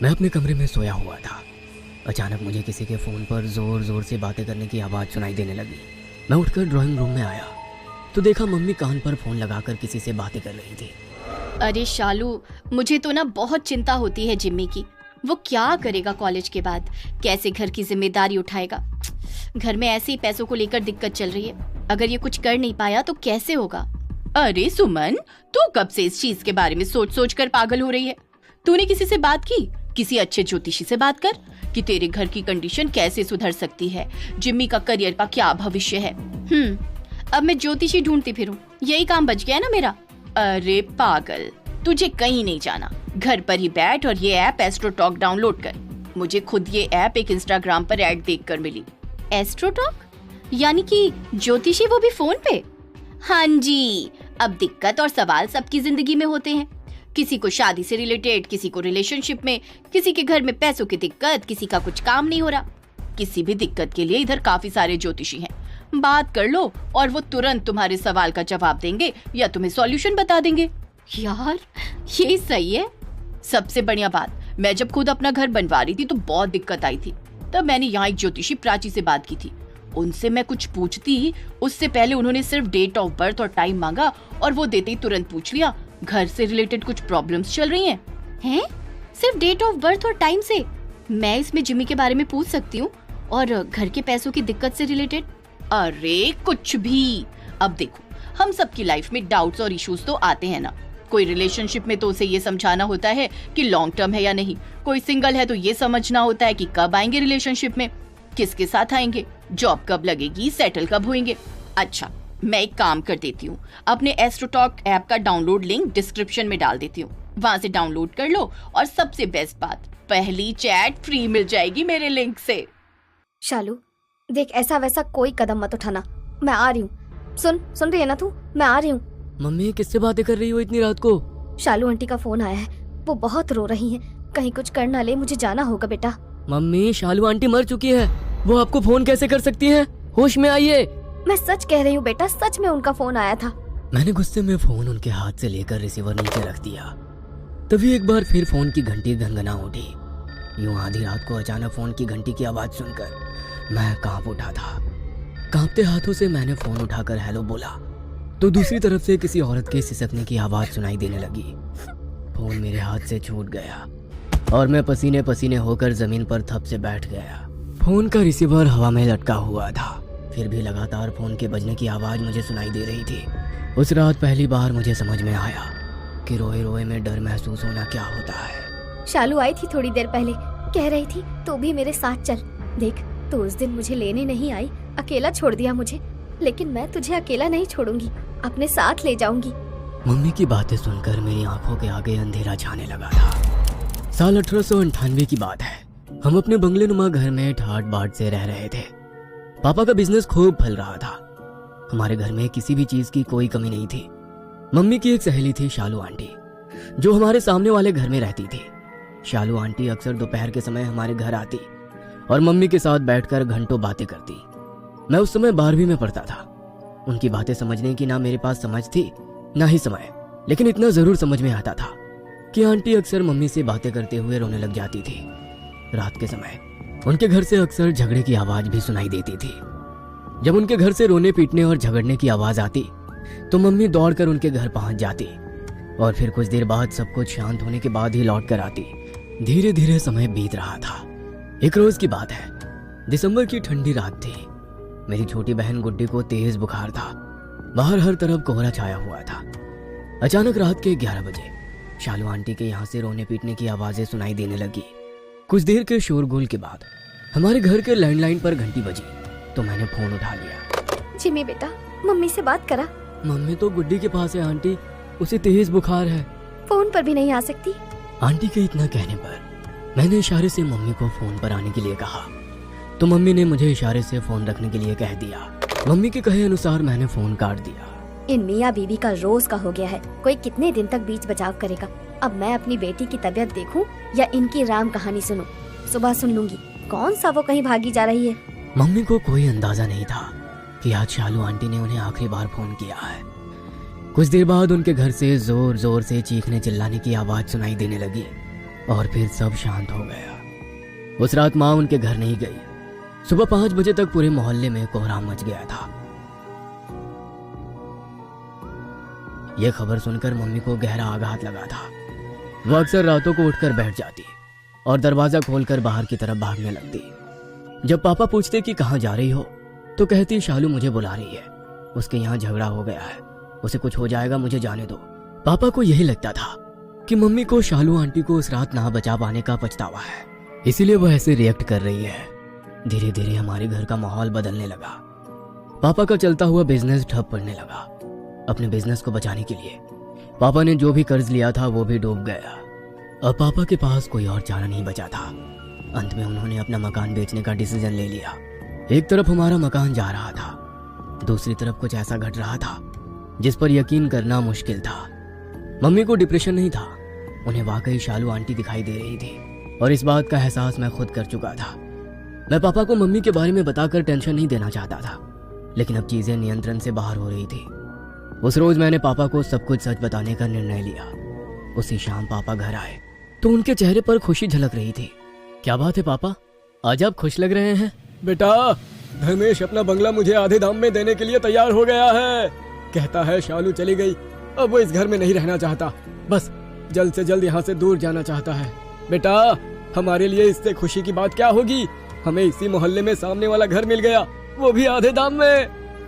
मैं अपने कमरे में सोया हुआ था। अचानक मुझे किसी के फ़ोन पर ज़ोर ज़ोर से बातें करने की आवाज़ सुनाई देने लगी। मैं उठकर ड्राइंग रूम में आया तो देखा मम्मी कान पर फ़ोन लगाकर किसी से बातें कर रही थी। अरे शालू, मुझे तो ना बहुत चिंता होती है जिम्मी की। वो क्या करेगा कॉलेज के बाद, कैसे घर की जिम्मेदारी उठाएगा। घर में ऐसे ही पैसों को लेकर दिक्कत चल रही है। अगर ये कुछ कर नहीं पाया तो कैसे होगा। अरे सुमन, तू कब से इस चीज के बारे में सोच सोच कर पागल हो रही है? तूने किसी से बात की? किसी अच्छे ज्योतिषी से बात कर कि तेरे घर की कंडीशन कैसे सुधर सकती है, जिम्मी का करियर का क्या भविष्य है। अब मैं ज्योतिषी ढूंढती फिरूं, यही काम बच गया ना मेरा। अरे पागल, तुझे कहीं नहीं जाना, घर पर ही बैठ और ये ऐप एस्ट्रोटॉक डाउनलोड कर। मुझे खुद ये ऐप एक इंस्टाग्राम पर ऐड देखकर मिली। एस्ट्रोटॉक यानी कि ज्योतिषी, वो भी फोन पे? हाँ जी, अब दिक्कत और सवाल सबकी जिंदगी में होते हैं। किसी को शादी से रिलेटेड, किसी को रिलेशनशिप में, किसी के घर में पैसों की दिक्कत, किसी का कुछ काम नहीं हो रहा। किसी भी दिक्कत के लिए इधर काफी सारे ज्योतिषी हैं। बात कर लो और वो तुरंत तुम्हारे सवाल का जवाब देंगे या तुम्हें सॉल्यूशन बता देंगे। यार ये सही है। सबसे बढ़िया बात, मैं जब खुद अपना घर बनवा रही थी तो बहुत दिक्कत आई थी। तब मैंने यहाँ एक ज्योतिषी प्राची से बात की थी। उनसे मैं कुछ पूछती, उससे पहले उन्होंने सिर्फ डेट ऑफ बर्थ और टाइम मांगा और वो देते ही तुरंत पूछ लिया घर से रिलेटेड कुछ प्रॉब्लम्स चल रही हैं। हैं? सिर्फ डेट ऑफ बर्थ और टाइम से? मैं इसमें जिम्मी के बारे में पूछ सकती हूँ और घर के पैसों की दिक्कत से रिलेटेड? अरे कुछ भी। अब देखो, हम सबकी लाइफ में डाउट्स और इश्यूज तो आते हैं ना। कोई रिलेशनशिप में तो उसे ये समझाना होता है कि लॉन्ग टर्म है या नहीं। कोई सिंगल है तो ये समझना होता है कि कब आएंगे रिलेशनशिप में, किसके साथ आएंगे, जॉब कब लगेगी, सेटल कब होंगे। अच्छा, मैं एक काम कर देती हूँ, अपने एस्ट्रोटॉक ऐप का डाउनलोड लिंक डिस्क्रिप्शन में डाल देती हूँ। वहाँ से डाउनलोड कर लो और सबसे बेस्ट बात, पहली चैट फ्री मिल जाएगी मेरे लिंक से। शालू देख, ऐसा वैसा कोई कदम मत उठाना, मैं आ रही हूँ। सुन रही है ना तू? मैं आ रही हूँ। मम्मी किससे बातें कर रही हो इतनी रात को? शालू आंटी का फोन आया है, वो बहुत रो रही हैं। कहीं कुछ कर ना ले, मुझे जाना होगा बेटा। मम्मी शालू आंटी मर चुकी है, वो आपको फोन कैसे कर सकती है? होश में आइए। मैं सच कह रही हूँ बेटा, सच में उनका फोन आया था। मैंने गुस्से में फोन उनके हाथ से लेकर रिसीवर नीचे रख दिया। तभी एक बार फिर फोन की घंटी घनघना उठी। यूं आधी रात को अचानक फोन की घंटी की आवाज सुनकर मैं कांप उठा था। कांपते हाथों से मैंने फोन उठाकर हेलो बोला तो दूसरी तरफ से किसी औरत के सिसकने की आवाज सुनाई देने लगी। फोन मेरे हाथ से छूट गया और मैं पसीने पसीने होकर जमीन पर थप से बैठ गया। फोन का रिसीवर हवा में लटका हुआ था, फिर भी लगातार फोन के बजने की आवाज मुझे सुनाई दे रही थी। उस रात पहली बार मुझे समझ में आया कि रोए रोए में डर महसूस होना क्या होता है। शालू आई थी थोड़ी देर पहले, कह रही थी तू भी मेरे साथ चल। देख, तू उस दिन मुझे लेने नहीं आई, अकेला छोड़ दिया मुझे, लेकिन मैं तुझे अकेला नहीं छोड़ूंगी, अपने साथ ले जाऊंगी। मम्मी की बातें सुनकर मेरी आंखों के आगे अंधेरा छाने लगा था। साल 1898 की बात है। हम अपने बंगले नुमा घर में ठाट बाट से रह रहे थे। पापा का बिजनेस खूब फल रहा था। हमारे घर में किसी भी चीज की कोई कमी नहीं थी। मम्मी की एक सहेली थी शालू आंटी, जो हमारे सामने वाले घर में रहती थी। शालू आंटी अक्सर दोपहर के समय हमारे घर आती और मम्मी के साथ बैठकर घंटों बातें करती। मैं उस समय 12वीं में पढ़ता था। उनकी बातें समझने की ना मेरे पास समझ थी ना ही समय, लेकिन इतना जरूर समझ में आता था कि आंटी अक्सर मम्मी से बातें करते हुए रोने लग जाती थी। रात के समय उनके घर से अक्सर झगड़े की आवाज भी सुनाई देती थी। जब उनके घर से रोने पीटने और झगड़ने की आवाज आती तो मम्मी दौड़कर उनके घर पहुंच जाती और फिर कुछ देर बाद सब कुछ शांत होने के बाद ही लौट कर आती। धीरे धीरे समय बीत रहा था। एक रोज की बात है, दिसंबर की ठंडी रात थी। मेरी छोटी बहन गुड्डी को तेज बुखार था। बाहर हर तरफ कोहरा छाया हुआ था। अचानक रात के 11 बजे शालू आंटी के यहाँ से रोने पीटने की आवाजें सुनाई देने लगी। कुछ देर के शोरगुल के बाद हमारे घर के लैंडलाइन पर घंटी बजी तो मैंने फोन उठा लिया। जिमी बेटा, मम्मी से बात करा। मम्मी तो गुड्डी के पास है आंटी, उसे तेज बुखार है। फोन पर भी नहीं आ सकती? आंटी के इतना कहने पर मैंने इशारे से मम्मी को फोन पर आने के लिए कहा तो मम्मी ने मुझे इशारे से फोन रखने के लिए कह दिया। मम्मी के कहे अनुसार मैंने फोन काट दिया। इन मियाँ बीवी का रोज का हो गया है, कोई कितने दिन तक बीच बचाव करेगा। अब मैं अपनी बेटी की तबीयत देखूं या इनकी राम कहानी सुनूं? सुबह सुन लूंगी। कौन सा वो कहीं भागी जा रही है। मम्मी को कोई अंदाजा नहीं था कि आज शालू आंटी ने उन्हें आखिरी बार फोन किया है। कुछ देर बाद उनके घर से जोर जोर से चीखने चिल्लाने की आवाज सुनाई देने लगी। और फिर सब शांत हो गया। उस रात माँ उनके घर नहीं गई। सुबह 5 बजे तक पूरे मोहल्ले में कोहराम मच गया था। यह खबर सुनकर मम्मी को गहरा आघात लगा था। वो अक्सर रातों को उठकर बैठ जाती और दरवाजा खोलकर बाहर की तरफ भागने लगती। जब पापा पूछते कि कहाँ जा रही हो तो कहती शालू मुझे बुला रही है, उसके यहाँ झगड़ा हो गया है, उसे कुछ हो जाएगा, मुझे जाने दो। पापा को यही लगता था कि मम्मी को शालू आंटी को उस रात ना बचा पाने का पछतावा है, इसीलिए वह ऐसे रिएक्ट कर रही है। धीरे धीरे हमारे घर का माहौल बदलने लगा। पापा का चलता हुआ बिजनेस ठप पड़ने लगा। अपने बिजनेस को बचाने के लिए पापा ने जो भी कर्ज लिया था वो भी डूब गया। अब पापा के पास कोई और चारा नहीं बचा था। अंत में उन्होंने अपना मकान बेचने का डिसीजन ले लिया। एक तरफ हमारा मकान जा रहा था, दूसरी तरफ कुछ ऐसा घट रहा था जिस पर यकीन करना मुश्किल था। मम्मी को डिप्रेशन नहीं था, उन्हें वाकई शालू आंटी दिखाई दे रही थी और इस बात का एहसास मैं खुद कर चुका था। मैं पापा को मम्मी के बारे में बताकर टेंशन नहीं देना चाहता था, लेकिन अब चीजें नियंत्रण से बाहर हो रही थी। उस रोज मैंने पापा को सब कुछ सच बताने का निर्णय लिया। उसी शाम पापा घर आए तो उनके चेहरे पर खुशी झलक रही थी। क्या बात है पापा, आज आप खुश लग रहे हैं? बेटा, धर्मेश अपना बंगला मुझे आधे दाम में देने के लिए तैयार हो गया है। कहता है शालू चली गई, अब वो इस घर में नहीं रहना चाहता, बस जल्द से जल्द यहाँ से दूर जाना चाहता है। बेटा, हमारे लिए इससे खुशी की बात क्या होगी? हमें इसी मोहल्ले में सामने वाला घर मिल गया, वो भी आधे दाम में।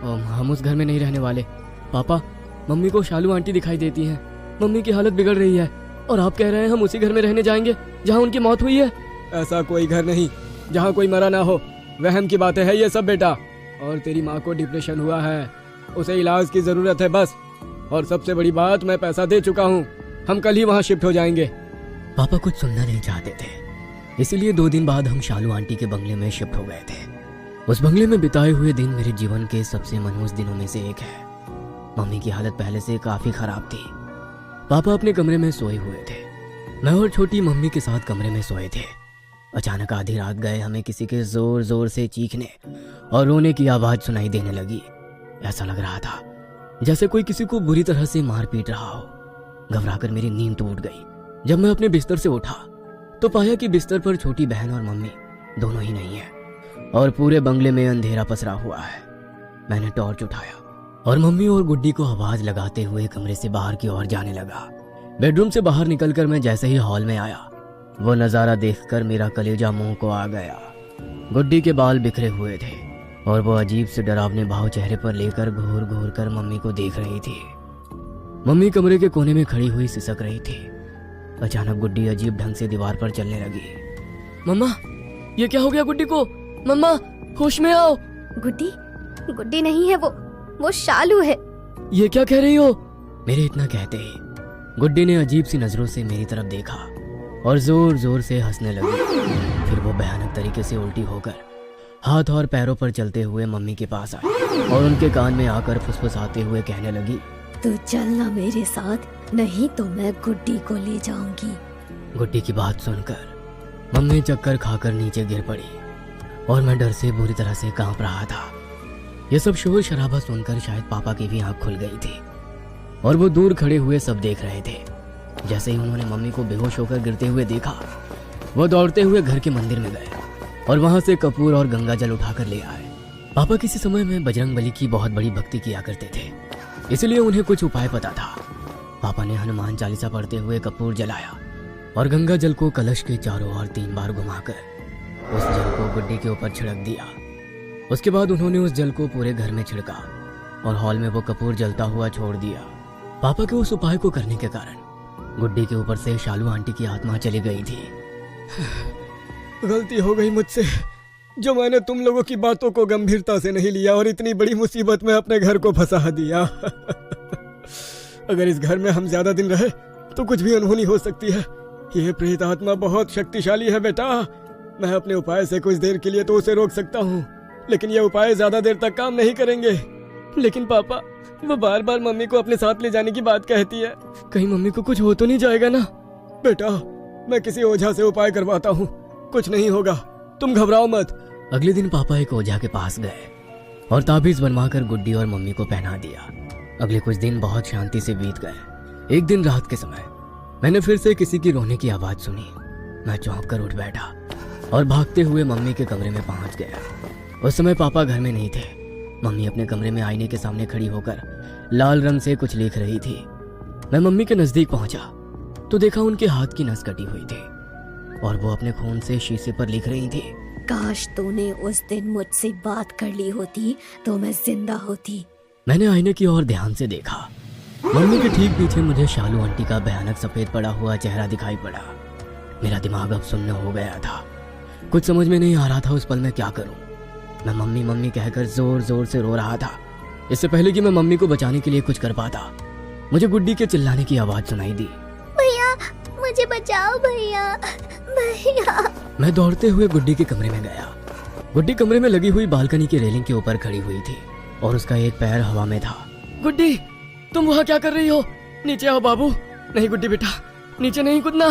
हम उस घर में नहीं रहने वाले पापा। मम्मी को शालू आंटी दिखाई देती हैं, मम्मी की हालत बिगड़ रही है और आप कह रहे हैं हम उसी घर में रहने जाएंगे जहाँ उनकी मौत हुई है। ऐसा कोई घर नहीं जहाँ कोई मरा ना हो, वहम की बातें है ये सब बेटा। और तेरी माँ को डिप्रेशन हुआ है, उसे इलाज की जरूरत है बस। और सबसे बड़ी बात, मैं पैसा दे चुका हूँ, हम कल ही वहाँ शिफ्ट हो जाएंगे। पापा कुछ सुनना नहीं चाहते थे, इसीलिए 2 दिन बाद हम शालू आंटी के बंगले में शिफ्ट हो गए थे। उस बंगले में बिताए हुए दिन मेरे जीवन के सबसे मनहूस दिनों में से एक है। मम्मी की हालत पहले से काफी खराब थी। पापा अपने कमरे में सोए हुए थे, मैं और छोटी मम्मी के साथ कमरे में सोए थे। अचानक आधी रात गए हमें किसी के जोर जोर से चीखने और रोने की आवाज सुनाई देने लगी। ऐसा लग रहा था जैसे कोई किसी को बुरी तरह से मार पीट रहा हो। घबराकर मेरी नींद टूट गई। जब मैं अपने बिस्तर से उठा तो पाया कि बिस्तर पर छोटी बहन और मम्मी दोनों ही नहीं है और पूरे बंगले में अंधेरा पसरा हुआ है। मैंने टॉर्च उठाया और मम्मी और गुड्डी को आवाज लगाते हुए कमरे से बाहर की ओर जाने लगा। बेडरूम से बाहर निकलकर मैं जैसे ही हॉल में आया, वो नजारा देखकर मेरा कलेजा मुंह को आ गया। गुड्डी के बाल बिखरे हुए थे और वो अजीब से डरावने भाव चेहरे पर लेकर घूर घूर कर मम्मी को देख रही थी। मम्मी कमरे के कोने में खड़ी हुई सिसक रही थी। अचानक गुड्डी अजीब ढंग से दीवार पर चलने लगी। मम्मा, ये क्या हो गया गुड्डी को? मम्मा, होश में आओ। गुड्डी? गुड्डी नहीं है वो शालू है। ये क्या कह रही हो? मेरे इतना कहते ही गुड्डी ने अजीब सी नजरों से मेरी तरफ देखा और जोर जोर से हंसने लगी। फिर वो भयानक तरीके से उल्टी होकर हाथ और पैरों पर चलते हुए मम्मी के पास आई और उनके कान में आकर फुसफुसाते हुए कहने लगी, तू चलना मेरे साथ, नहीं तो मैं गुड्डी को ले जाऊंगी। गुड्डी की बात सुनकर मम्मी चक्कर खाकर नीचे गिर पड़ी और मैं डर से बुरी तरह से कांप रहा था। यह सब शोर शराबा सुनकर शायद पापा की भी आंख खुल गई थी और वो दूर खड़े हुए सब देख रहे थे। जैसे ही उन्होंने मम्मी को बेहोश होकर गिरते हुए देखा, वो दौड़ते हुए घर के मंदिर में गए और वहां से कपूर और गंगा जल उठाकर ले आए। पापा किसी समय में बजरंगबली की बहुत बड़ी भक्ति किया करते थे, इसलिए उन्हें कुछ उपाय पता था। पापा ने हनुमान चालीसा पढ़ते हुए कपूर जलाया और गंगा जल को कलश के चारों ओर 3 बार घुमाकर उस जल को गुड्डी के ऊपर छिड़क दिया। उसके बाद उन्होंने उस जल को पूरे घर में छिड़का और हॉल में वो कपूर जलता हुआ छोड़ दिया। पापा के उस उपाय को करने के कारण गुड्डी के ऊपर से शालू आंटी की आत्मा चली गई थी। गलती हो गई मुझसे, जो मैंने तुम लोगों की बातों को गंभीरता से नहीं लिया और इतनी बड़ी मुसीबत में अपने घर को फंसा दिया। अगर इस घर में हम ज्यादा दिन रहे तो कुछ भी अनहोनी हो सकती है। यह प्रेत आत्मा बहुत शक्तिशाली है बेटा। मैं अपने उपाय से कुछ देर के लिए तो उसे रोक सकता हूँ, लेकिन ये उपाय ज्यादा देर तक काम नहीं करेंगे। लेकिन पापा, वो बार बार मम्मी को अपने साथ ले जाने की बात कहती है। कहीं मम्मी को कुछ हो तो नहीं जाएगा ना? बेटा, मैं किसी ओझा से उपाय करवाता हूँ, कुछ नहीं होगा, तुम घबराओ मत। अगले दिन पापा एक ओझा के पास गए और ताबीज बनवाकर गुड्डी और मम्मी को पहना दिया। अगले कुछ दिन बहुत शांति से बीत गए। एक दिन रात के समय मैंने फिर से किसी की रोने की आवाज सुनी। मैं चौंक कर उठ बैठा और भागते हुए मम्मी के कमरे में पहुंच गया। उस समय पापा घर में नहीं थे। मम्मी अपने कमरे में आईने के सामने खड़ी होकर लाल रंग से कुछ लिख रही थी। मैं मम्मी के नजदीक पहुंचा तो देखा उनके हाथ की नस कटी हुई थी और वो अपने खून से शीशे पर लिख रही थी। काश तूने उस दिन मुझसे बात कर ली होती तो मैं जिंदा होती। मैंने आईने की ओर ध्यान से देखा। मम्मी के ठीक पीछे मुझे शालू आंटी का भयानक सफेद पड़ा हुआ चेहरा दिखाई पड़ा। मेरा दिमाग अब सुन्न हो गया था। कुछ समझ में नहीं आ रहा था उस पल में क्या करूं। मैं मम्मी मम्मी कहकर जोर जोर से रो रहा था। इससे पहले कि मैं मम्मी को बचाने के लिए कुछ कर पाता, मुझे गुड्डी के चिल्लाने की आवाज सुनाई दी। भैया मुझे बचाओ भैया, भैया। मैं दौड़ते हुए गुड्डी के कमरे में गया। गुड्डी कमरे में लगी हुई बालकनी की रेलिंग के ऊपर खड़ी हुई थी और उसका एक पैर हवा में था। गुड्डी, तुम वहाँ क्या कर रही हो? नीचे आओ बाबू। नहीं गुड्डी बेटा, नीचे नहीं कूदना।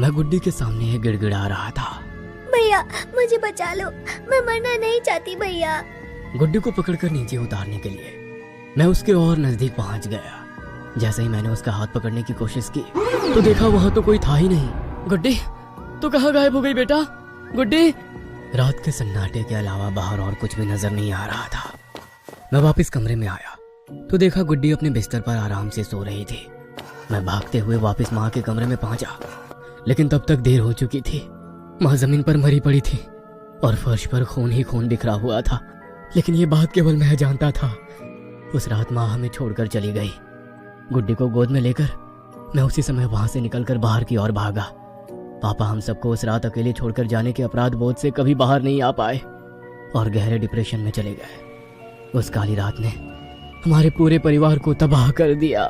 मैं गुड्डी के सामने गिड़गिड़ा रहा था। भैया मुझे बचा लो, मैं मरना नहीं चाहती भैया। गुड्डी को पकड़कर नीचे उतारने के लिए मैं उसके और नजदीक पहुंच गया। जैसे ही मैंने उसका हाथ पकड़ने की कोशिश की तो देखा वहां तो कोई था ही नहीं। गुड्डी, तू कहाँ गायब हो गई बेटा? गुड्डी। रात के सन्नाटे के अलावा बाहर और कुछ भी नजर नहीं आ रहा था। मैं वापस कमरे में आया तो देखा गुड्डी अपने बिस्तर पर आराम से सो रही थी। मैं भागते हुए वापस माँ के कमरे में पहुंचा, लेकिन तब तक देर हो चुकी थी। माँ जमीन पर मरी पड़ी थी और फर्श पर खून ही खून बिखरा हुआ था। लेकिन ये बात केवल मैं जानता था। उस रात माँ हमें छोड़कर चली गई। गुड्डी को गोद में लेकर मैं उसी समय वहां से निकलकर बाहर की ओर भागा। पापा हम सबको उस रात अकेले छोड़कर जाने के अपराध बोध से कभी बाहर नहीं आ पाए और गहरे डिप्रेशन में चले गए। उस काली रात ने हमारे पूरे परिवार को तबाह कर दिया।